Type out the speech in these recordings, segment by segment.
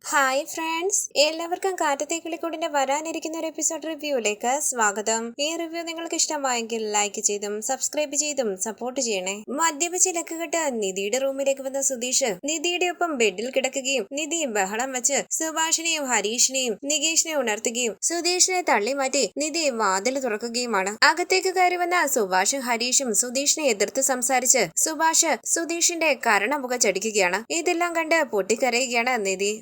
Hi friends, എല്ലാവർക്കും കാറ്റത്തെ കിളിക്കൂടിന്റെ വരാനിരിക്കുന്ന ഒരു എപ്പിസോഡ് റിവ്യൂയിലേക്ക് സ്വാഗതം. ഈ റിവ്യൂ നിങ്ങൾക്ക് ഇഷ്ടമായെങ്കിൽ ലൈക്ക് ചെയ്തും സബ്സ്ക്രൈബ് ചെയ്തും സപ്പോർട്ട് ചെയ്യണേ. മദ്യപിച്ച് ലക്കുകെട്ട് നിധിയുടെ റൂമിലേക്ക് വന്ന സുധീഷ് നിധിയുടെ ഒപ്പം ബെഡിൽ കിടക്കുകയും നിധി ബഹളം വെച്ച് സുഭാഷിനെയും ഹരീഷിനെയും നികേഷിനെയും ഉണർത്തുകയും സുധീഷിനെ തള്ളി മാറ്റി നിധി വാതിൽ തുറക്കുകയുമാണ്. അകത്തേക്ക് കയറി വന്ന സുഭാഷും ഹരീഷും സുധീഷിനെ എതിർത്ത് സംസാരിച്ച് സുഭാഷ് സുധീഷിന്റെ കരണമുഖ ചടിക്കുകയാണ്. ഇതെല്ലാം കണ്ട് പൊട്ടിക്കരയുകയാണ് നിധി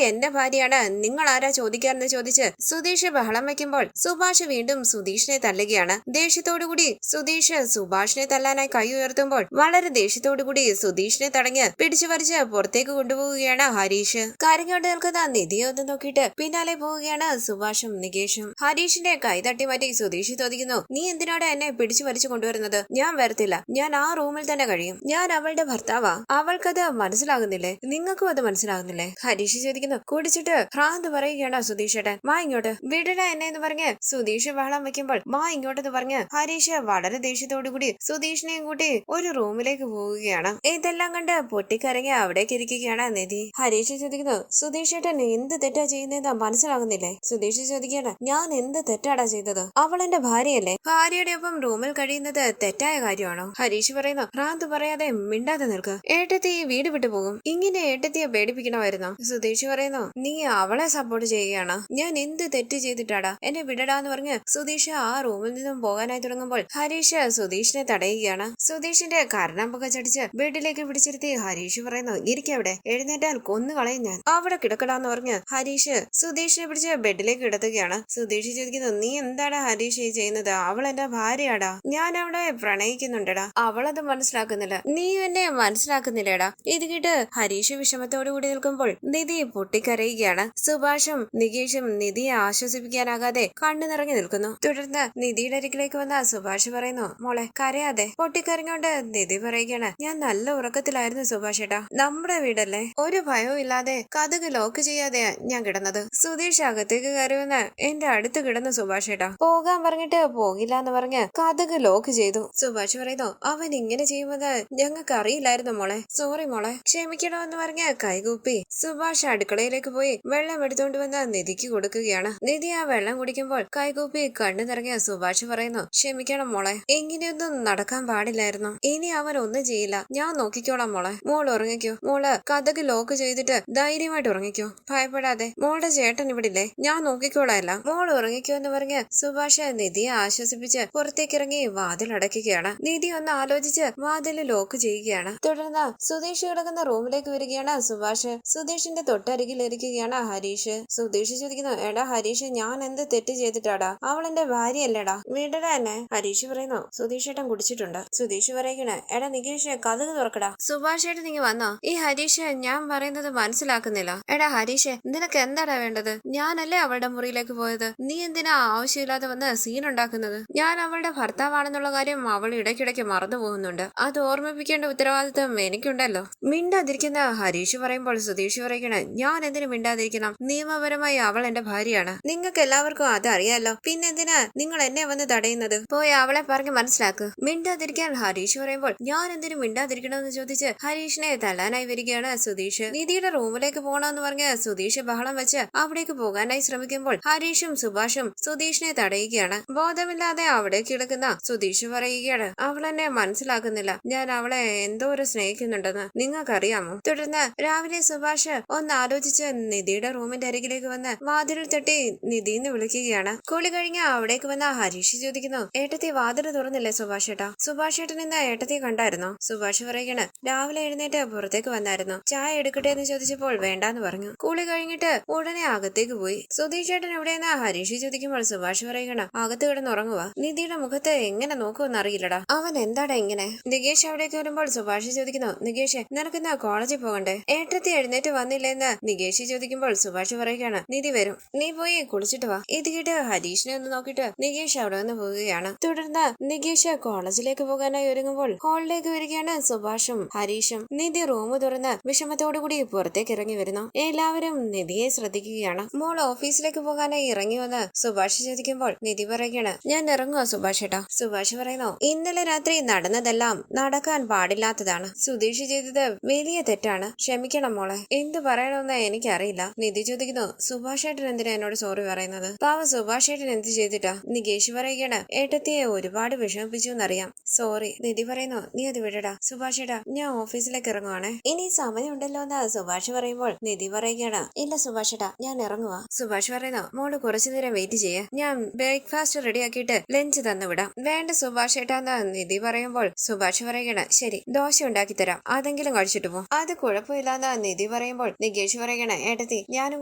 എന്റെ ഭാര്യയാണ്, നിങ്ങൾ ആരാ ചോദിക്കാറെന്ന് ചോദിച്ച് സുധീഷ് ബഹളം വയ്ക്കുമ്പോൾ സുഭാഷ് വീണ്ടും സുധീഷിനെ തള്ളുകയാണ്. ദേഷ്യത്തോടുകൂടി സുധീഷ് സുഭാഷിനെ തല്ലാനായി കൈ ഉയർത്തുമ്പോൾ വളരെ ദേഷ്യത്തോടുകൂടി സുധീഷിനെ തടഞ്ഞ് പിടിച്ചു പറിച്ച് പുറത്തേക്ക് കൊണ്ടുപോവുകയാണ് ഹരീഷ്. കരഞ്ഞോണ്ട് നിൽക്കുന്ന നിധിയെ ഒന്ന് നോക്കിയിട്ട് പിന്നാലെ പോവുകയാണ് സുഭാഷും നികേഷും. ഹരീഷിന്റെ കൈ തട്ടി മാറ്റി സുധീഷ് ചോദിക്കുന്നു, നീ എന്തിനാണ് എന്നെ പിടിച്ചു പറിച്ചു കൊണ്ടുവരുന്നത്? ഞാൻ വരത്തില്ല, ഞാൻ ആ റൂമിൽ തന്നെ കഴിയും. ഞാൻ അവളുടെ ഭർത്താവാ. അവൾക്കത് മനസ്സിലാകുന്നില്ലേ? നിങ്ങൾക്കും അത് മനസ്സിലാകുന്നില്ലേ? ഹരീഷ് ചോദിക്കുന്നു. കുടിച്ചിട്ട് ഭ്രാന്ത് പറയുകയാണ് സുധീഷേട്ടൻ. മാ ഇങ്ങോട്ട്, വിടണ എന്നെ എന്ന് പറഞ്ഞ് സുധീഷ് ബഹളം വെക്കുമ്പോൾ മാ ഇങ്ങോട്ടെന്ന് പറഞ്ഞ് ഹരീഷ് വളരെ ദേഷ്യത്തോടു കൂടി സുധീഷിനെയും കൂട്ടി ഒരു റൂമിലേക്ക് പോവുകയാണ്. ഇതെല്ലാം കണ്ട് പൊട്ടിക്കരങ്ങി അവിടേക്ക് ഇരിക്കുകയാണ് നിധി. ഹരീഷ് ചോദിക്കുന്നു, സുധീഷേട്ടൻ എന്ത് തെറ്റാ ചെയ്യുന്നതെന്ന് മനസ്സിലാകുന്നില്ലേ? സുധീഷ് ചോദിക്കുകയാണ്, ഞാൻ എന്ത് തെറ്റാടാ ചെയ്തത്? അവൾ എന്റെ ഭാര്യയല്ലേ? ഭാര്യയുടെ ഒപ്പം റൂമിൽ കഴിയുന്നത് തെറ്റായ കാര്യമാണോ? ഹരീഷ് പറയുന്നു, ഭ്രാന്ത് പറയാതെ മിണ്ടാതെ നിൽക്ക്. ഏട്ടത്തി വീട് വിട്ടു പോകും. ഇങ്ങനെ ഏട്ടത്തിയെ പേടിപ്പിക്കണമായിരുന്നോ? സുധീഷ് പറയുന്നു, നീ അവളെ സപ്പോർട്ട് ചെയ്യുകയാണ്. ഞാൻ എന്ത് തെറ്റ് ചെയ്തിട്ടാടാ? എന്നെ വിടടാന്ന് പറഞ്ഞ് സുധീഷ് ആ റൂമിൽ നിന്നും പോകാനായി തുടങ്ങുമ്പോൾ ഹരീഷ് സുധീഷിനെ തടയുകയാണ്. സുധീഷിന്റെ കർണമ്പൊക്കെ ചടിച്ച് ബെഡിലേക്ക് പിടിച്ചിരുത്തി ഹരീഷ് പറയുന്നു, ഇരിക്കവിടെ, എഴുന്നേറ്റാൽ കൊന്നു കളയും ഞാൻ. അവിടെ കിടക്കടാന്ന് പറഞ്ഞ് ഹരീഷ് സുധീഷിനെ പിടിച്ച് ബെഡിലേക്ക് കിടത്തുകയാണ്. സുധീഷ് ചോദിക്കുന്നു, നീ എന്താടാ ഹരീഷ് ചെയ്യുന്നത്? അവൾ എന്റെ ഭാര്യയാടാ. ഞാൻ അവളെ പ്രണയിക്കുന്നുണ്ടടാ. അവളത് മനസ്സിലാക്കുന്നില്ല. നീ എന്നെ മനസ്സിലാക്കുന്നില്ലേടാ. ഇത് കേട്ട് ഹരീഷ് വിഷമത്തോടു കൂടി നിൽക്കുമ്പോൾ നിധി പൊട്ടിക്കരയുകയാണ്. സുഭാഷും നികേഷും നിധിയെ ആശ്വസിപ്പിക്കാനാകാതെ കണ്ണു നിറഞ്ഞു നിൽക്കുന്നു. തുടർന്ന് നിധിയുടെ അരികിലേക്ക് വന്ന സുഭാഷ് പറയുന്നു, മോളെ കരയാതെ. പൊട്ടിക്കരഞ്ഞോണ്ട് നിധി പറയുകയാണ്, ഞാൻ നല്ല ഉറക്കത്തിലായിരുന്നു സുഭാഷേട്ടാ. നമ്മുടെ വീടല്ലേ, ഒരു ഭയവും ഇല്ലാതെ കതക് ലോക്ക് ചെയ്യാതെയാ ഞാൻ കിടന്നത്. സുധീഷ് അകത്തേക്ക് കയറി വന്ന് എന്റെ അടുത്ത് കിടന്നു സുഭാഷേട്ടാ. പോകാൻ പറഞ്ഞിട്ട് പോകില്ല എന്ന് പറഞ്ഞ് കതക് ലോക്ക് ചെയ്തു. സുഭാഷ് പറയുന്നു, അവൻ ഇങ്ങനെ ചെയ്യുമെന്ന് ഞങ്ങൾക്ക് അറിയില്ലായിരുന്നു മോളെ. സോറി മോളെ, ക്ഷമിക്കണമെന്ന് പറഞ്ഞ് കൈകൂപ്പി സുഭാഷ് അടുക്കളയിലേക്ക് പോയി വെള്ളം എടുത്തുകൊണ്ട് വന്ന് നിധിക്ക് കൊടുക്കുകയാണ്. നിധി ആ വെള്ളം കുടിക്കുമ്പോൾ കൈകൂപ്പി കണ്ണു നിറങ്ങിയ സുഭാഷ് പറയുന്നു, ക്ഷമിക്കണം മോളെ, ഇങ്ങനെയൊന്നും നടക്കാൻ പാടില്ലായിരുന്നു. ഇനി അവൻ ഒന്നും ചെയ്യില്ല, ഞാൻ നോക്കിക്കോളാം മോളെ. മോൾ ഉറങ്ങിക്കോ. മോള് കഥക് ലോക്ക് ചെയ്തിട്ട് ധൈര്യമായിട്ട് ഉറങ്ങിക്കോ, ഭയപ്പെടാതെ. മോളുടെ ചേട്ടൻ ഇവിടില്ലേ, ഞാൻ നോക്കിക്കോളാമല്ല. മോൾ ഉറങ്ങിക്കോ എന്ന് പറഞ്ഞ് സുഭാഷ് നിധിയെ ആശ്വസിപ്പിച്ച് പുറത്തേക്കിറങ്ങി വാതിൽ അടയ്ക്കുകയാണ്. നിധി ഒന്ന് ആലോചിച്ച് വാതിൽ ലോക്ക് ചെയ്യുകയാണ്. തുടർന്ന് സുധീഷ് കിടക്കുന്ന റൂമിലേക്ക് വരികയാണ് സുഭാഷ്. സുധീഷിന്റെ തൊട്ടരികിൽ ഇരിക്കുകയാണ് ഹരീഷ്. സുധീഷ് ചോദിക്കുന്നു, എടാ ഹരീഷ്, ഞാൻ എന്ത് തെറ്റ് ചെയ്തിട്ടാടാ? അവൾ എന്റെ ഭാര്യയല്ലേടാ, വീടടാ എന്നെ. ഹരീഷ് പറയുന്നു, സുധീഷ് ഏട്ടൻ കുടിച്ചിട്ടുണ്ട്. സുധീഷ് പറയുകയാണ്, എടാ നികേഷ് കതക് തുറക്കടാ. സുഭാഷ് ഏട്ടൻ നീ വന്നോ? ഈ ഹരീഷ് ഞാൻ പറയുന്നത് മനസ്സിലാക്കുന്നില്ല. എടാ ഹരീഷ്, നിനക്ക് എന്താടാ വേണ്ടത്? ഞാനല്ലേ അവളുടെ മുറിയിലേക്ക് പോയത്. നീ എന്തിനാ ആവശ്യമില്ലാതെ വന്ന് സീൻ ഉണ്ടാക്കുന്നത്? ഞാൻ അവളുടെ ഭർത്താവാണെന്നുള്ള കാര്യം അവൾ ഇടയ്ക്കിടയ്ക്ക് മറന്നു പോകുന്നുണ്ട്. അത് ഓർമ്മിപ്പിക്കേണ്ട ഉത്തരവാദിത്വം എനിക്കുണ്ടല്ലോ. മിണ്ടാതിരിക്കുന്ന ഹരീഷ് പറയുമ്പോൾ സുധീഷ് പറയുകയാണ്, ഞാൻ എന്തിനു മിണ്ടാതിരിക്കണം? നിയമപരമായി അവൾ എന്റെ ഭാര്യയാണ്. നിങ്ങൾക്ക് എല്ലാവർക്കും അത് അറിയാലോ. പിന്നെന്തിനാ നിങ്ങൾ എന്നെ വന്ന് തടയുന്നത്? പോയി അവളെ പറഞ്ഞ് മനസ്സിലാക്ക്. മിണ്ടാതിരിക്കാൻ ഹരീഷ് പറയുമ്പോൾ ഞാൻ എന്തിനു മിണ്ടാതിരിക്കണമെന്ന് ചോദിച്ച് ഹരീഷിനെ തല്ലാനായി വരികയാണ് സുധീഷ്. നിധിയുടെ റൂമിലേക്ക് പോകണമെന്ന് പറഞ്ഞ് സുധീഷ് ബഹളം വെച്ച് അവിടേക്ക് പോകാനായി ശ്രമിക്കുമ്പോൾ ഹരീഷും സുഭാഷും സുധീഷിനെ തടയുകയാണ്. ബോധമില്ലാതെ അവിടെ കിടക്കുന്ന സുധീഷ് പറയുകയാണ്, അവൾ എന്നെ മനസ്സിലാക്കുന്നില്ല. ഞാൻ അവളെ എന്തോരം സ്നേഹിക്കുന്നുണ്ടെന്ന് നിങ്ങൾക്കറിയാമോ? തുടർന്ന് രാവിലെ സുഭാഷ് ഒന്ന് ആലോചിച്ച് നിധിയുടെ റൂമിന്റെ അരികിലേക്ക് വന്ന് വാതിലിൽ തട്ടി നിധിന്ന് വിളിക്കുകയാണ്. കുളി കഴിഞ്ഞ് അവിടേക്ക് വന്ന ഹരീഷ് ചോദിക്കുന്നു, ഏട്ടത്തി വാതിൽ തുറന്നില്ലേ സുഭാഷ് ഏട്ടാ? സുഭാഷ് ഏട്ടൻ ഇന്ന് ഏട്ടത്തി കണ്ടായിരുന്നോ? സുഭാഷ് പറയുകയാണ്, രാവിലെ എഴുന്നേറ്റ് പുറത്തേക്ക് വന്നായിരുന്നു. ചായ എടുക്കട്ടെ എന്ന് ചോദിച്ചപ്പോൾ വേണ്ടാന്ന് പറഞ്ഞു. കുളി കഴിഞ്ഞിട്ട് ഉടനെ അകത്തേക്ക് പോയി. സുധീഷ് ഏട്ടൻ എവിടെയെന്ന് ഹരീഷ് ചോദിക്കുമ്പോൾ സുഭാഷ് പറയുകയാണ്, അകത്ത് കിടന്ന് ഉറങ്ങുക. നിധിയുടെ മുഖത്ത് എങ്ങനെ നോക്കുമെന്ന് അറിയില്ലടാ. അവൻ എന്താടാ ഇങ്ങനെ? നികേഷ് അവിടേക്ക് വരുമ്പോൾ സുഭാഷ് ചോദിക്കുന്നു, നികേഷ് നിനക്കിന്ന് കോളേജിൽ പോകണ്ടേ? ഏട്ടത്തി എഴുന്നേറ്റ് വന്നില്ലെന്ന് നികേഷ് ചോദിക്കുമ്പോൾ സുഭാഷ് പറയുകയാണ്, നിധി വരും, നീ പോയി കുളിച്ചിട്ട് വാ. ഇത് കേട്ട് ഹരീഷിനെ ഒന്ന് നോക്കിയിട്ട് നികേഷ് അവിടെ നിന്ന് പോവുകയാണ്. തുടർന്ന് നികേഷ് കോളേജിലേക്ക് പോകാനായി ഒരുങ്ങുമ്പോൾ ഹാളിലേക്ക് വരികയാണ് സുഭാഷും ഹരീഷും. നിധി റൂം തുറന്ന് വിഷമത്തോടുകൂടി പുറത്തേക്ക് ഇറങ്ങി വരുന്നു. എല്ലാവരും നിധിയെ ശ്രദ്ധിക്കുകയാണ്. മോൾ ഓഫീസിലേക്ക് പോകാനായി ഇറങ്ങി വന്ന് സുഭാഷ് ചോദിക്കുമ്പോൾ നിധി പറയുകയാണ്, ഞാൻ ഇറങ്ങുക സുഭാഷ് ഏട്ടാ. സുഭാഷ് പറയുന്നു, ഇന്നലെ രാത്രി നടന്നതെല്ലാം നടക്കാൻ പാടില്ലാത്തതാണ്. സുധീഷ് ചെയ്തത് വലിയ തെറ്റാണ്, ക്ഷമിക്കണം മോളെ. എന്ത് പറയണമെന്ന് എനിക്കറിയില്ല. നിധി ചോദിക്കുന്നു, സുഭാഷ് ഏട്ടൻ എന്തിനാ എന്നോട് സോറി പറയുന്നത്? പാവം സുഭാഷ് ഏട്ടൻ എന്ത് ചെയ്തിട്ടാ? നികേഷ് പറയുകയാണ്, ഏട്ടത്തിയെ ഒരുപാട് വിഷമിപ്പിച്ചു എന്നറിയാം, സോറി. നിധി പറയുന്നു, നീ അത് വിടടാ സുഭാഷ് ഏട്ടാ, ഞാൻ ഓഫീസിലേക്ക് ഇറങ്ങുവാണ്, ഇനി സമയമുണ്ടല്ലോ എന്ന് സുഭാഷ് പറയുമ്പോൾ നിധി പറയുകയാണ്, ഇല്ല സുഭാഷ് ഏട്ടാ, ഞാൻ ഇറങ്ങുവാ. സുഭാഷ് പറയുന്നു, മോള് കുറച്ചു നേരം വെയിറ്റ് ചെയ്യേ, ഞാൻ ബ്രേക്ക്ഫാസ്റ്റ് റെഡിയാക്കിയിട്ട് ലഞ്ച് തന്നു വിടാം. വേണ്ട സുഭാഷ് ഏട്ടാ എന്ന് നിധി പറയുമ്പോൾ സുഭാഷ് പറയുകയാണ്, ശരി, ദോശ ഉണ്ടാക്കി തരാം, അതെങ്കിലും കഴിച്ചിട്ട് പോ. അത് കുഴപ്പമില്ലാന്ന് നിധി പറയുമ്പോൾ നികേഷ് പറയുകയാണ്, ഏട്ടത്തി ഞാനും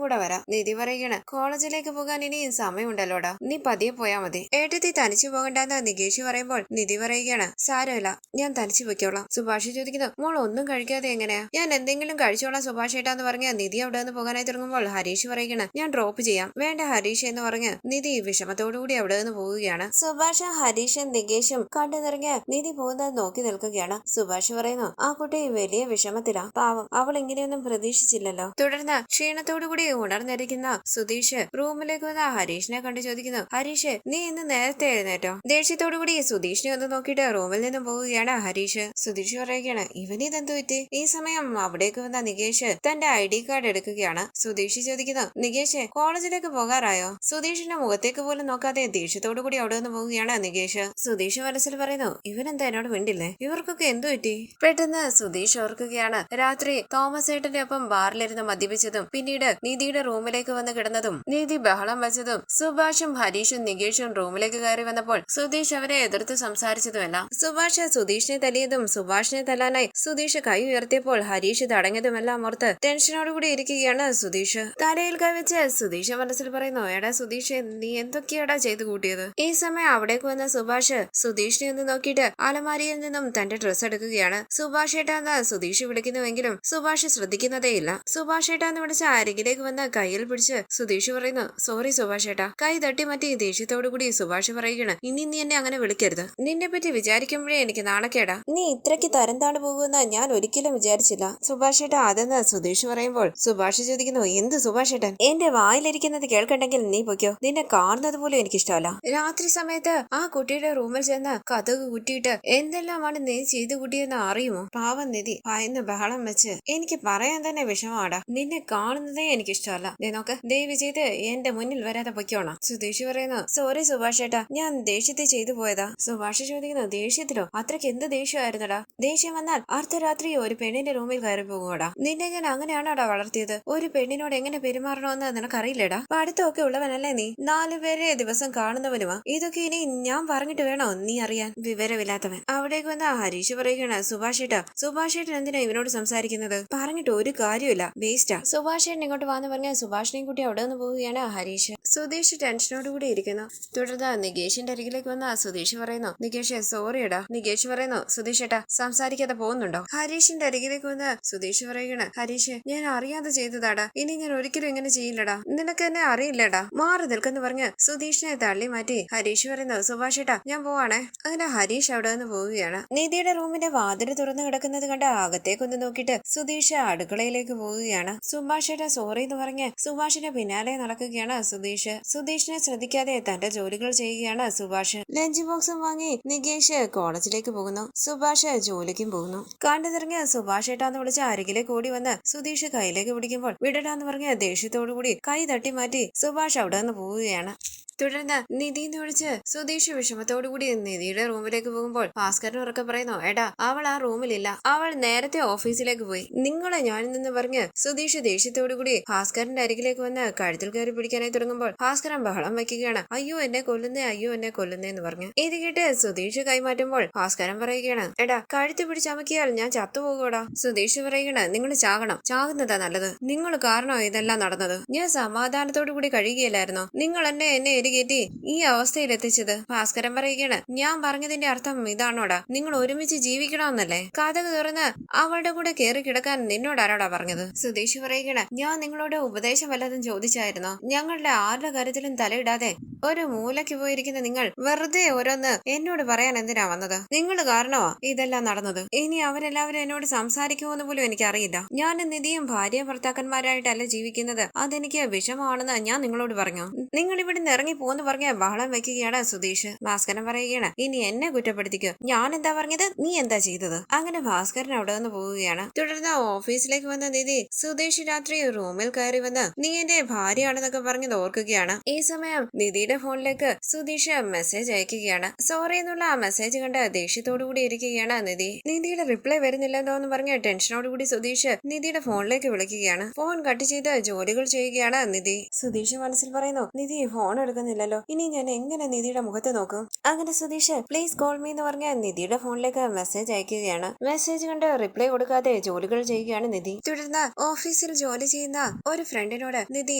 കൂടെ വരാം. നിധി പറയുകയാണ്, കോളേജിലേക്ക് പോകാൻ ഇനിയും സമയമുണ്ടല്ലോടാ, നീ പതിയെ പോയാ മതി. ഏട്ടത്തി തനിച്ചു പോകണ്ടെന്ന് നികേഷ് പറയുമ്പോൾ നിധി പറയുകയാണ്, സാരമില്ല, ഞാൻ തനിച്ചു പൊയ്ക്കോളാം. സുഭാഷ് ചോദിക്കുന്നു, മോൾ ഒന്നും കഴിക്കാതെ എങ്ങനെയാ? ഞാൻ എന്തെങ്കിലും കഴിച്ചോളാം സുഭാഷ് ഏട്ടാന്ന് പറഞ്ഞ നിധി അവിടെ നിന്ന് പോകാനായി തുടങ്ങുമ്പോൾ ഹരീഷ് പറയുകയാണ്, ഞാൻ ഡ്രോപ്പ് ചെയ്യാം. വേണ്ട ഹരീഷ് എന്ന് പറഞ്ഞ് നിധി വിഷമത്തോടുകൂടി അവിടെ നിന്ന് പോവുകയാണ്. സുഭാഷ് ഹരീഷും നികേഷും കണ്ടു നിറഞ്ഞ് നിധി പോകുന്നത് നോക്കി നിൽക്കുകയാണ്. സുഭാഷ് പറയുന്നു, ആ കുട്ടി വലിയ വിഷമത്തിലാ, പാവം, അവൾ ഇങ്ങനെയൊന്നും പ്രതീക്ഷിച്ചില്ലല്ലോ. തുടർന്ന് ക്ഷീണത്തോടുകൂടി ഉണർന്നിരിക്കുന്ന സുധീഷ് റൂമിലേക്ക് വന്ന ഹരീഷിനെ കണ്ടു ചോദിക്കുന്നു, ഹരീഷ് നീ ഇന്ന് നേരത്തെ എഴുന്നേറ്റോ? ദേഷ്യത്തോടുകൂടി സുധീഷിനെ ഒന്ന് നോക്കിയിട്ട് റൂമിൽ നിന്നും പോവുകയാണ് ഹരീഷ്. സുധീഷ് പറയുകയാണ്, ഇവനിതെന്തു പറ്റി? ഈ സമയം അവിടേക്ക് വന്ന നികേഷ് തന്റെ ID കാർഡ് എടുക്കുകയാണ്. സുധീഷ് ചോദിക്കുന്നു, നികേഷ് കോളേജിലേക്ക് പോകാറായോ? സുധീഷിന്റെ മുഖത്തേക്ക് പോലും നോക്കാതെ ദേഷ്യത്തോടുകൂടി അവിടെ നിന്ന് പോവുകയാണ് നികേഷ്. സുധീഷ് മനസ്സിൽ പറയുന്നു, ഇവനെന്താ എന്നോട് മിണ്ടില്ലേ? ഇവർക്കൊക്കെ എന്തു പറ്റി? പെട്ടെന്ന് സുധീഷ് ഓർക്കുകയാണ്, രാത്രി തോമസ് ഏട്ടന്റെ ഒപ്പം ബാറിലിരുന്ന് മദ്യപിച്ചതും പിന്നീട് നിധിയുടെ റൂമിലേക്ക് വന്ന് കിടന്നതും നിധി ബഹളം വെച്ചതും സുഭാഷും ഹരീഷും നികേഷും റൂമിലേക്ക് കയറി വന്നപ്പോൾ സുധീഷ് അവരെ എതിർത്ത് സംസാരിച്ചതുമല്ല. സുഭാഷ് സുധീഷിനെ തല്ലിയതും സുഭാഷിനെ തല്ലാനായി സുധീഷ് കൈ ഉയർത്തിയപ്പോൾ ഹരീഷ് തടഞ്ഞതുമെല്ലാം ഓർത്ത് ടെൻഷനോടുകൂടി ഇരിക്കുകയാണ് സുധീഷ്. തലയിൽ കൈവച്ച് സുധീഷ് മനസ്സിൽ പറയുന്നു, എടാ സുധീഷ്, നീ എന്തൊക്കെയാടാ ചെയ്തു കൂട്ടിയത്? ഈ സമയം അവിടേക്ക് വന്ന സുഭാഷ് സുധീഷിനെ ഒന്ന് നോക്കിയിട്ട് അലമാരിയിൽ നിന്നും തന്റെ ഡ്രസ്സ് എടുക്കുകയാണ്. സുഭാഷ് ഏട്ടാന്ന് സുധീഷ് വിളിക്കുന്നുവെങ്കിലും സുഭാഷ് ശ്രദ്ധിക്കുന്നതേയില്ല. സുഭാഷ് ഏട്ടാന്ന് വിളിച്ച അരികിലേക്ക് വന്ന് കയ്യിൽ പിടിച്ച് സുധീഷ് പറയുന്നു, സോറി സുഭാഷ് ഏട്ടാ. കൈ തട്ടി മാറ്റി ദേഷ്യത്തോടുകൂടി സുഭാഷ് പറയുകയാണ്, ഇനി നീ എന്നെ അങ്ങനെ വിളിക്കരുത്. നിന്നെ പറ്റി വിചാരിക്കുമ്പോഴേ എനിക്ക് നാണക്കേടാ. നീ ഇത്രയ്ക്ക് തരം താണു പോകുമെന്ന് ഞാൻ ഒരിക്കലും വിചാരിച്ചില്ല സുഭാഷ് ഏട്ടാ. അതെന്ന് സുധീഷ് പറയുമ്പോൾ സുഭാഷ് ചോദിക്കുന്നു, എന്ത് സുഭാഷ് ഏട്ടൻ? എന്റെ വായിലിരിക്കുന്നത് കേൾക്കണ്ടെങ്കിൽ നീ പൊയ്ക്കോ, നിന്നെ കാണുന്നത് പോലും എനിക്കിഷ്ടമല്ല. രാത്രി സമയത്ത് ആ കുട്ടിയുടെ റൂമിൽ ചെന്ന് കഥക് കുറ്റിയിട്ട് എന്തെല്ലാമാണ് നീ ചെയ്തു കൂട്ടിയെന്ന് അറിയുമോ? പാവം നിധി ഭയന്ന് ബഹളം വെച്ച് എനിക്ക് പറയാൻ തന്നെ വിഷമാടാ. നിന്നെ കാണുന്നതേ എനിക്കിഷ്ടമല്ല. നീ നോക്ക്, ദയവ് ചെയ്ത് എന്റെ മുന്നിൽ വരാതെ പൊയ്ക്കോണം. സുധീഷ് പറയുന്നു, സോറി സുഭാഷ് ഏട്ടാ, ഞാൻ ദേഷ്യത്തെ ചെയ്തു പോയതാ. സുഭാഷ് ചോദിക്കുന്നു, ദേഷ്യത്തിലോ? അത്രയ്ക്ക് എന്ത് ദേഷ്യമായിരുന്നടാ? ദേഷ്യം വന്നാൽ അർദ്ധരാത്രി ഒരു പെണ്ണിന്റെ റൂമിൽ കയറി പോകുവാടാ. നിന്നെ ഞാൻ അങ്ങനെയാണോടാ വളർത്തിയത്? ഒരു പെണ്ണിനോട് എങ്ങനെ പെരുമാറണമെന്ന് നിനക്കറിയില്ലടാ. പഠിത്തമൊക്കെ ഉള്ളവനല്ലേ നീ? 4 പേരെ ദിവസം കാണുന്നവനുമാ. ഇതൊക്കെ ഇനി ഞാൻ പറഞ്ഞിട്ട് വേണോ നീ അറിയാൻ? വിവരമില്ലാത്തവൻ. അവിടേക്ക് വന്ന ഹരീഷ് പറയുകയാണ്, സുഭാഷ് ഏട്ടാ, സുഭാഷ് ഏട്ടൻ എന്തിനാ ഇവനോട് സംസാരിക്കുന്നത്? പറഞ്ഞിട്ട് ഒരു കാര്യമില്ല, വേസ്റ്റാ. സുഭാഷ് ഏട്ടൻ ഇങ്ങോട്ട് വന്ന് പറഞ്ഞ സുഭാഷിനെയും കുട്ടി അവിടെ നിന്ന് പോവുകയാണ് ഹരീഷ്. സുധീഷ് ടെൻഷനോടുകൂടി ഇരിക്കുന്നു. തുടർന്ന് നികേഷിന്റെ അരികിലേക്ക് വന്ന സുധീഷ് പറയുന്നു, നികേഷ് സോറി എടാ. നികേഷ് പറയുന്നു, സുധീഷ് ഏട്ടാ സംസാരിക്കാതെ പോകുന്നുണ്ടോ? ഹരീഷിന്റെ അരികിലേക്ക് വന്ന് സുധീഷ് പറയുകയാണ്, ഹരീഷ് ഞാൻ അറിയാതെ ചെയ്തതാടാ, ഇനി ഞാൻ ഒരിക്കലും ഇങ്ങനെ ചെയ്യില്ലടാ, നിനക്ക് എന്നെ അറിയില്ലടാ, മാറി നിൽക്കെന്ന് പറഞ്ഞ് സുധീഷിനെ തള്ളി മാറ്റി ഹരീഷ് പറയുന്നു, സുഭാഷ് ഏട്ടാ ഞാൻ പോവാണേ. അങ്ങനെ ഹരീഷ് അവിടെ നിന്ന് പോവുകയാണ്. നിധിയുടെ റൂമിന്റെ വാതിൽ തുറന്നു കിടക്കുന്നത് കണ്ട് അകത്തേക്കൊന്ന് നോക്കിയിട്ട് സുധീഷ് അടുക്കളയിലേക്ക് പോവുകയാണ്. സുഭാഷ് ഏട്ടാ സോറി എന്ന് പറഞ്ഞ് സുഭാഷിന്റെ പിന്നാലെ നടക്കുകയാണ് സുധീഷ്. സുധീഷിനെ ശ്രദ്ധിക്കാതെ തന്റെ ജോലികൾ ചെയ്യുകയാണ് സുഭാഷ്. ലഞ്ച് ബോക്സും വാങ്ങി നികേഷ് കോളേജിലേക്ക് പോകുന്നു. സുഭാഷ് ജോലിക്കും പോകുന്നു. കണ്ടു നിറഞ്ഞ സുഭാഷ് ഏട്ടാന്ന് വിളിച്ച് അരികിലേക്ക് ഓടി വന്ന് സുധീഷ് കയ്യിലേക്ക് പിടിക്കുമ്പോൾ വിടടാന്ന് പറഞ്ഞ് ദേഷ്യത്തോടുകൂടി കൈ തട്ടി മാറ്റി സുഭാഷ് അവിടെ നിന്ന് പോവുകയാണ്. തുടർന്ന് നിധിന്ന് വിളിച്ച് സുധീഷ് വിഷമത്തോടുകൂടി നിധിയുടെ റൂമിലേക്ക് പോകുമ്പോൾ ഭാസ്കരൻ ഉറക്കെ പറയുന്നു, എടാ അവൾ ആ റൂമിലില്ല, അവൾ നേരത്തെ ഓഫീസിലേക്ക് പോയി. നിങ്ങളെ ഞാനിൽ നിന്ന് പറഞ്ഞ് സുധീഷ് ദേഷ്യത്തോടുകൂടി ഭാസ്കരന്റെ അരികിലേക്ക് വന്ന് കഴുത്തിൽ കയറി പിടിക്കാനായി തുടങ്ങുമ്പോൾ ഭാസ്കരൻ ബഹളം വയ്ക്കുകയാണ്, അയ്യോ എന്നെ കൊല്ലുന്നേ, അയ്യോ എന്നെ കൊല്ലുന്നേ എന്ന് പറഞ്ഞ്. ഇത് കേട്ട് സുധീഷ് കൈമാറ്റുമ്പോൾ ഭാസ്കരൻ പറയുകയാണ്, എടാ കഴുത്ത് പിടിച്ചമക്കിയാൽ ഞാൻ ചത്തുപോകൂടാ. സുധീഷ് പറയുകയാണ്, നിങ്ങൾ ചാകണം, ചാകുന്നതാ നല്ലത്. നിങ്ങൾ കാരണം ഇതെല്ലാം നടന്നത്. ഞാൻ സമാധാനത്തോടുകൂടി കഴിയുകയില്ലായിരുന്നോ? നിങ്ങൾ എന്നെ കയറ്റി ഈ അവസ്ഥയിൽ എത്തിച്ചത്. ഭാസ്കരൻ പറയുകയാണ്, ഞാൻ പറഞ്ഞതിന്റെ അർത്ഥം ഇതാണോടാ? നിങ്ങൾ ഒരുമിച്ച് ജീവിക്കണമെന്നല്ലേ? കഥക് തുറന്ന് അവളുടെ കൂടെ കയറി കിടക്കാൻ നിന്നോട് ആരോടാ പറഞ്ഞത്? സുധീഷ് പറയുകയാണ്, ഞാൻ നിങ്ങളോട് ഉപദേശം വല്ലതും ചോദിച്ചായിരുന്നോ? ഞങ്ങളുടെ ആരുടെ കാര്യത്തിലും തലയിടാതെ ഒരു മൂലയ്ക്ക് പോയിരിക്കുന്ന നിങ്ങൾ വെറുതെ ഓരോന്ന് എന്നോട് പറയാൻ എന്തിനാ വന്നത്? നിങ്ങൾ കാരണമാ ഇതെല്ലാം നടന്നത്. ഇനി അവരെല്ലാവരും എന്നോട് സംസാരിക്കുമെന്ന് പോലും എനിക്കറിയില്ല. ഞാനും നിധിയും ഭാര്യ ഭർത്താക്കന്മാരായിട്ടല്ല ജീവിക്കുന്നത്, അതെനിക്ക് വിഷമമാണെന്ന് ഞാൻ നിങ്ങളോട് പറഞ്ഞു. നിങ്ങൾ ഇവിടെ നിന്ന് ഇറങ്ങി പോന്ന് പറഞ്ഞ ബഹളം വെക്കുകയാണ് സുധീഷ്. ഭാസ്കരൻ പറയുകയാണ്, ഇനി എന്നെ കുറ്റപ്പെടുത്തിക്കോ, ഞാൻ എന്താ പറഞ്ഞത്, നീ എന്താ ചെയ്തത്? അങ്ങനെ ഭാസ്കരൻ അവിടെ നിന്ന് പോവുകയാണ്. തുടർന്ന് ഓഫീസിലേക്ക് വന്ന നിധി സുധീഷ് രാത്രി റൂമിൽ കയറി വന്ന് നീ എന്റെ ഭാര്യയാണെന്നൊക്കെ പറഞ്ഞത് ഓർക്കുകയാണ്. ഈ സമയം നിധിയുടെ ഫോണിലേക്ക് സുധീഷ് മെസ്സേജ് അയക്കുകയാണ്. സോറി എന്നുള്ള ആ മെസ്സേജ് കണ്ട് ദേഷ്യത്തോടു കൂടി ഇരിക്കുകയാണ് നിധി. നിധിയുടെ റിപ്ലൈ വരുന്നില്ലെന്നോ എന്ന് പറഞ്ഞ് ടെൻഷനോടുകൂടി സുധീഷ് നിധിയുടെ ഫോണിലേക്ക് വിളിക്കുകയാണ്. ഫോൺ കട്ട് ചെയ്ത് ജോലികൾ ചെയ്യുകയാണ് നിധി. സുധീഷ് മനസ്സിൽ പറയുന്നു, നിധി ഫോൺ എടുക്കുന്നില്ലല്ലോ, ഇനി ഞാൻ എങ്ങനെ നിധിയുടെ മുഖത്ത് നോക്കും? അങ്ങനെ സുധീഷ് പ്ലീസ് കോൾ മീ എന്ന് പറഞ്ഞ് നിധിയുടെ ഫോണിലേക്ക് മെസ്സേജ് അയക്കുകയാണ്. മെസ്സേജ് കണ്ട് റിപ്ലൈ കൊടുക്കാതെ ജോലികൾ ചെയ്യുകയാണ് നിധി. തുടർന്ന് ഓഫീസിൽ ജോലി ചെയ്യുന്ന ഒരു ഫ്രണ്ടിനോട് നിധി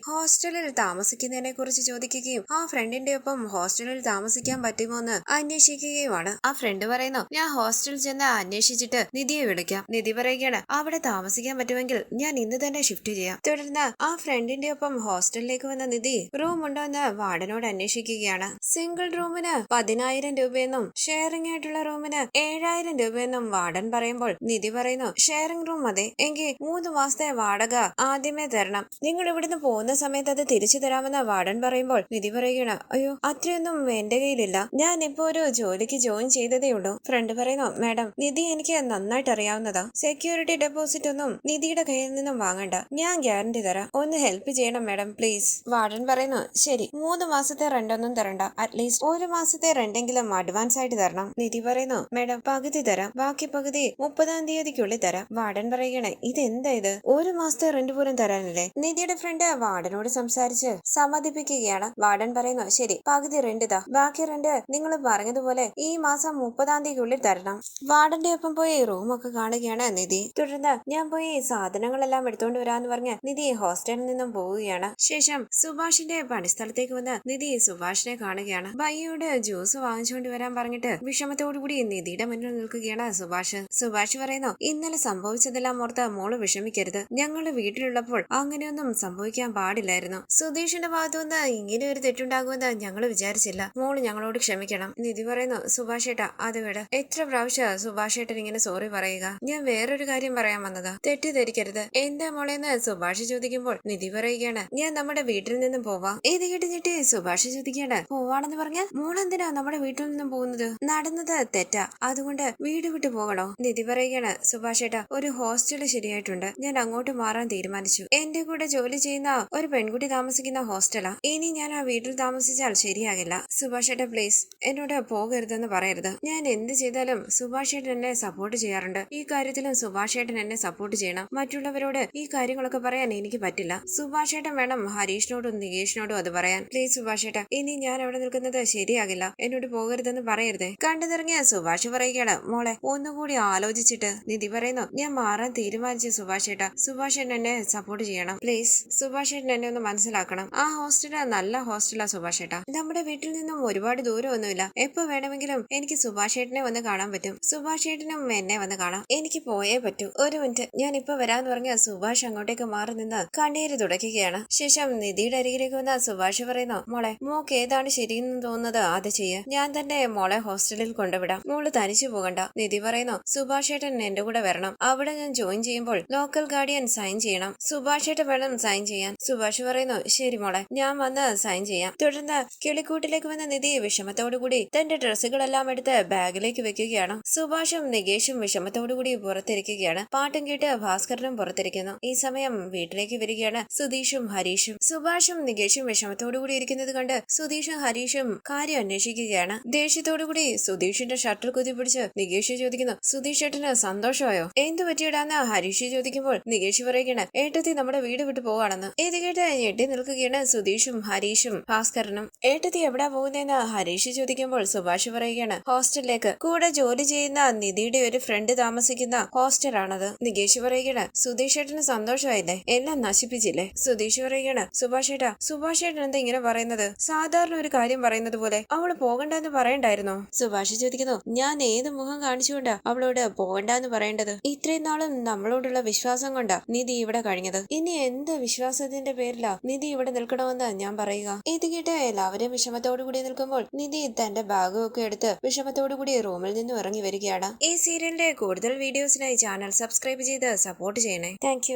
ഹോസ്റ്റലിൽ താമസിക്കുന്നതിനെ കുറിച്ച് ചോദിക്കുകയും ആ ഫ്രണ്ടിന്റെ ഒപ്പം ഹോസ്റ്റലിൽ താമസിക്കാൻ പറ്റുമോ എന്ന് അന്വേഷിക്കുകയുമാണ്. ആ ഫ്രണ്ട് പറയുന്നു, ഞാൻ ഹോസ്റ്റലിൽ ചെന്ന് അന്വേഷിച്ചിട്ട് നിധിയെ വിളിക്കാം. നിധി പറയുകയാണ്, അവിടെ താമസിക്കാൻ പറ്റുമെങ്കിൽ ഞാൻ ഇന്ന് തന്നെ ഷിഫ്റ്റ് ചെയ്യാം. തുടർന്ന് ആ ഫ്രണ്ടിന്റെ ഒപ്പം ഹോസ്റ്റലിലേക്ക് വന്ന നിധി റൂം ഉണ്ടോ എന്ന് വാർഡനോട് അന്വേഷിക്കുകയാണ്. സിംഗിൾ റൂമിന് 10,000 രൂപയെന്നും ഷെയറിംഗ് ആയിട്ടുള്ള റൂമിന് 7,000 രൂപയെന്നും വാർഡൻ പറയുമ്പോൾ നിധി പറയുന്നു, ഷെയറിംഗ് റൂം മതി, എങ്കിൽ 3 മാസത്തെ വാടക ആദ്യമേ തരണം, നിങ്ങൾ ഇവിടുന്ന് പോകുന്ന സമയത്ത് അത് തിരിച്ചു തരാമെന്ന് വാർഡൻ പറയുമ്പോൾ നിധി പറയുകയാണ്, അയ്യോ അത്രയൊന്നും എന്റെ കയ്യിലില്ല, ഞാൻ ഇപ്പോ ഒരു ജോലിക്ക് ജോയിൻ ചെയ്തതേ ഉള്ളൂ. ഫ്രണ്ട് പറയുന്നു, മാഡം നിധി എനിക്ക് നന്നായിട്ട് അറിയാവുന്നതാ, സെക്യൂരിറ്റി ഡെപ്പോസിറ്റ് ഒന്നും നിധിയുടെ കയ്യിൽ നിന്നും വാങ്ങണ്ട, ഞാൻ ഗ്യാരണ്ടി തരാം, ഒന്ന് ഹെൽപ്പ് ചെയ്യണം മാഡം പ്ലീസ്. വാർഡൻ പറയുന്നു, ശരി 3 മാസത്തെ റെന്റ് ഒന്നും തരണ്ട, അറ്റ്ലീസ്റ്റ് 1 മാസത്തെ റെന്റെങ്കിലും അഡ്വാൻസ് ആയിട്ട് തരണം. നിധി പറയുന്നു, മാഡം പകുതി തരാം, ബാക്കി പകുതി 30-ാം തീയതിക്കുള്ളിൽ തരാം. വാർഡൻ പറയുകയാണ്, ഇതെന്താ ഇത്, 1 മാസത്തെ റെന്റ് പോലും തരാനില്ലേ? നിധിയുടെ ഫ്രണ്ട് വാർഡനോട് സംസാരിച്ച് സമ്മതിപ്പിക്കുകയാണ്. വാർഡൻ പറയുന്നു, ശരി പകുതി റെന്റ് ഇതാ, ബാക്കി റെന്റ് നിങ്ങൾ പറഞ്ഞതുപോലെ ഈ മാസം 30-ാം തീയതിക്കുള്ളിൽ തരണം. വാർഡന്റെ ഒപ്പം പോയി റൂമൊക്കെ കാണുകയാണ് നിധി. തുടർന്ന് ഞാൻ പോയി സാധനങ്ങളെല്ലാം എടുത്തോണ്ട് വരാന്ന് പറഞ്ഞ് നിധി ഹോസ്റ്റലിൽ നിന്നും പോവുകയാണ്. ശേഷം സുഭാഷിന്റെ പണിസ്ഥലത്തേക്ക് വന്ന് നിധി സുഭാഷിനെ കാണുകയാണ്. ബയ്യോട് ജ്യൂസ് വാങ്ങിച്ചുകൊണ്ട് വരാൻ പറഞ്ഞിട്ട് വിഷമത്തോടുകൂടി നിധിയുടെ മുന്നിൽ നിൽക്കുകയാണ് സുഭാഷ്. സുഭാഷ് പറയുന്നു, ഇന്നലെ സംഭവിച്ചതെല്ലാം ഓർത്ത് മോള് വിഷമിക്കരുത്, ഞങ്ങള് വീട്ടിലുള്ളപ്പോൾ അങ്ങനെയൊന്നും സംഭവിക്കാൻ പാടില്ലായിരുന്നു. സുധീഷിന്റെ ഭാഗത്തുനിന്ന് ഇങ്ങനെ ഒരു തെറ്റുണ്ടാകുമെന്ന് ഞങ്ങള് വിചാരിച്ചില്ല, മോള് ഞങ്ങളോട് ക്ഷമിക്കണം. നിധി പറയുന്നു, സുഭാഷേട്ടാ അത് വിട്, എത്ര പ്രാവശ്യം സുഭാഷേട്ടൻ ഇങ്ങനെ സോറി പറയുക, ഞാൻ വേറൊരു കാര്യം പറയാൻ വന്നതാ, തെറ്റിദ്ധരിക്കരുത്. എന്താ മോളെന്ന് സുഭാഷ് ചോദിക്കുമ്പോൾ നിധി പറയുകയാണ്, ഞാൻ നമ്മുടെ വീട്ടിൽ നിന്നും പോവാം. ഇത് കേട്ടിട്ട് സുഭാഷ് ചോദിക്കുകയാണ്, പോവാണെന്ന് പറഞ്ഞ മോളെന്തിനാ നമ്മുടെ വീട്ടിൽ നിന്നും പോകുന്നത്? നടന്നത് തെറ്റാ, അതുകൊണ്ട് വീട് വിട്ടു പോകണോ? നിധി പറയുകയാണ്, സുഭാഷേട്ടാ ഒരു ഹോസ്റ്റൽ ശരിയായിട്ടുണ്ട്, ഞാൻ അങ്ങോട്ട് മാറാൻ തീരുമാനിച്ചു. എന്റെ കൂടെ ജോലി ചെയ്യുന്ന ഒരു പെൺകുട്ടി താമസിക്കുന്ന ഹോസ്റ്റലാ, ഇനി ഞാൻ ആ വീട്ടിൽ താമസിച്ചാൽ ശരിയാകില്ല. സുഭാഷേട്ടാ പ്ലീസ് എന്നോട് പോകരുതെന്ന് പറയരുത്, ഞാൻ എന്ത് ചെയ്താലും സുഭാഷേട്ടൻ എന്നെ സപ്പോർട്ട് ചെയ്യാറുണ്ട്, ഈ കാര്യത്തിലും സുഭാഷേട്ടൻ എന്നെ സപ്പോർട്ട് ചെയ്യണം. മറ്റുള്ളവരോട് ഈ കാര്യങ്ങളൊക്കെ പറയാൻ എനിക്ക് പറ്റില്ല. സുഭാഷേട്ടൻ വേണം ഹരീഷിനോടും നികേഷിനോടും അത് പറയാൻ. പ്ലീസ് സുഭാഷേട്ടാ, ഇനി ഞാൻ അവിടെ നിൽക്കുന്നത് ശരിയാകില്ല, എന്നോട് പോകരുതെന്ന് പറയരുതേ. കണ്ടുതിറങ്ങിയ സുഭാഷ് പറയുകയാണ്, മോളെ ഒന്നുകൂടി ആലോചിച്ചിട്ട്. നിധി പറയുന്നു, ഞാൻ മാറാൻ തീരുമാനിച്ചു സുഭാഷേട്ടാ, സുഭാഷേട്ടൻ എന്നെ സപ്പോർട്ട് ചെയ്യണം പ്ലീസ്. സുഭാഷേട്ടൻ എന്നെ ഒന്ന് മനസ്സിലാക്കണം, ആ ഹോസ്റ്റല് നല്ല ഹോസ്റ്റലാ സുഭാഷേട്ടാ, നമ്മുടെ വീട്ടിൽ നിന്നും ഒരുപാട് ദൂരമൊന്നുമില്ല, എപ്പോ വേണമെങ്കിലും എനിക്ക് സുഭാഷേട്ടനെ വന്ന് കാണാൻ പറ്റും, സുഭാഷേട്ടനും എന്നെ വന്ന് കാണാം, എനിക്ക് പോയേ പറ്റൂ. ഒരു മിനിറ്റ്, ഞാൻ ഇപ്പൊ വരാന്ന് പറഞ്ഞ സുഭാഷ് അങ്ങോട്ടേക്ക് മാറി നിന്ന് കണ്ണീര് തുടയ്ക്കുകയാണ്. ശേഷം നിധിയുടെ അരികിലേക്ക് വന്ന സുഭാഷ് പറയുന്നു, മോളെ മോക്ക് ഏതാണ് ശരിയെന്ന് തോന്നുന്നത് അത് ചെയ്യ്, ഞാൻ തന്നെ മോളെ ഹോസ്റ്റലിൽ കൊണ്ടുവിടാം, മോള് തനിച്ചു പോകണ്ട. നിധി പറയുന്നു, സുഭാഷേട്ടൻ എന്റെ കൂടെ വരണം, അവിടെ ഞാൻ ജോയിൻ ചെയ്യുമ്പോൾ ലോക്കൽ ഗാർഡിയൻ സൈൻ ചെയ്യണം, സുഭാഷേട്ടൻ വേണം സൈൻ ചെയ്യാൻ. സുഭാഷ് പറയുന്നു, ശരി മോളെ ഞാൻ വന്ന് സൈൻ ചെയ്യാം. തുടർന്ന് കിളിക്കൂട്ടിലേക്ക് വന്ന നിധി വിഷമത്തോടുകൂടി തന്റെ ഡ്രസ്സുകളെല്ലാം എടുത്ത് ബാഗിലേക്ക് വെക്കുകയാണ്. സുഭാഷും നികേഷും വിഷമത്തോടുകൂടി പുറത്തിരിക്കുകയാണ്. പാട്ടും കേട്ട് ഭാസ്കരനും പുറത്തിരിക്കുന്നു. ഈ സമയം വീട്ടിലേക്ക് വരികയാണ് സുധീഷും ഹരീഷും. സുഭാഷും നികേഷും വിഷമത്തോടുകൂടി ഇരിക്കുന്നത് കണ്ട് സുധീഷും ഹരീഷും കാര്യം അന്വേഷിക്കുകയാണ്. ദേഷ്യത്തോടുകൂടി സുധീഷിന്റെ ഷർട്ടിൽ കുതിപിടിച്ച് നികേഷ് ചോദിക്കുന്നു, സുധീഷ് ഏട്ടന് സന്തോഷമായോ? എന്തു പറ്റിയിടാന്ന് ഹരീഷ് ചോദിക്കുമ്പോൾ നികേഷ് പറയുകയാണ്, ഏട്ടത്തി നമ്മുടെ വീട് വിട്ടു പോവാണെന്ന്. ഇത് കേട്ട് ഞെട്ടി നിൽക്കുകയാണ് സുധീഷും ഹരീഷും ഭാസ്കരനും. ഏട്ടത്തി എവിടാ പോകുന്നതെന്ന് ഹരീഷ് ചോദിക്കുമ്പോൾ സുഭാഷ് പറയുകയാണ്, ഹോസ്റ്റലിലേക്ക്. കൂടെ ജോലി ചെയ്യുന്ന നിധിയുടെ ഒരു ഫ്രണ്ട് താമസിക്കുന്ന ഹോസ്റ്റലാണത്. നികേഷ് പറയുകയാണ്, സുധീഷ് ഏട്ടന് സന്തോഷമായില്ലേ, എല്ലാം നശിപ്പിച്ചില്ലേ? സുധീഷ് പറയുകയാണ്, സുഭാഷ് ഏട്ടൻ എന്താ ഇങ്ങനെ പറയുന്നത്? സാധാരണ ഒരു കാര്യം പറയുന്നത് പോലെ അവള് പോകണ്ടെന്ന് പറയണ്ടായിരുന്നോ? സുഭാഷ് ചോദിക്കുന്നു, ഞാൻ ഏത് മുഖം കാണിച്ചുകൊണ്ടാ അവളോട് പോകണ്ടെന്ന് പറയേണ്ടത്? ഇത്രയും നാളും നമ്മളോടുള്ള വിശ്വാസം കൊണ്ടാ നിധി ഇവിടെ കഴിഞ്ഞത്, ഇനി എന്ത് വിശ്വാസത്തിന്റെ പേരിലാ നിധി ഇവിടെ നിൽക്കണമെന്ന് ഞാൻ പറയുക? ഇത് കേട്ട് എല്ലാവരും വിഷമത്തോടുകൂടി നിൽക്കുമ്പോൾ നിധി തന്റെ ബാഗും ഒക്കെ എടുത്ത് വിഷമത്തോടുകൂടി റൂമിൽ നിന്നും ഇറങ്ങി വരികയാണ്. ഈ സീരിയലിന്റെ കൂടുതൽ വീഡിയോസിനായി ചാനൽ സബ്സ്ക്രൈബ് ചെയ്ത് സപ്പോർട്ട് ചെയ്യണേ. താങ്ക്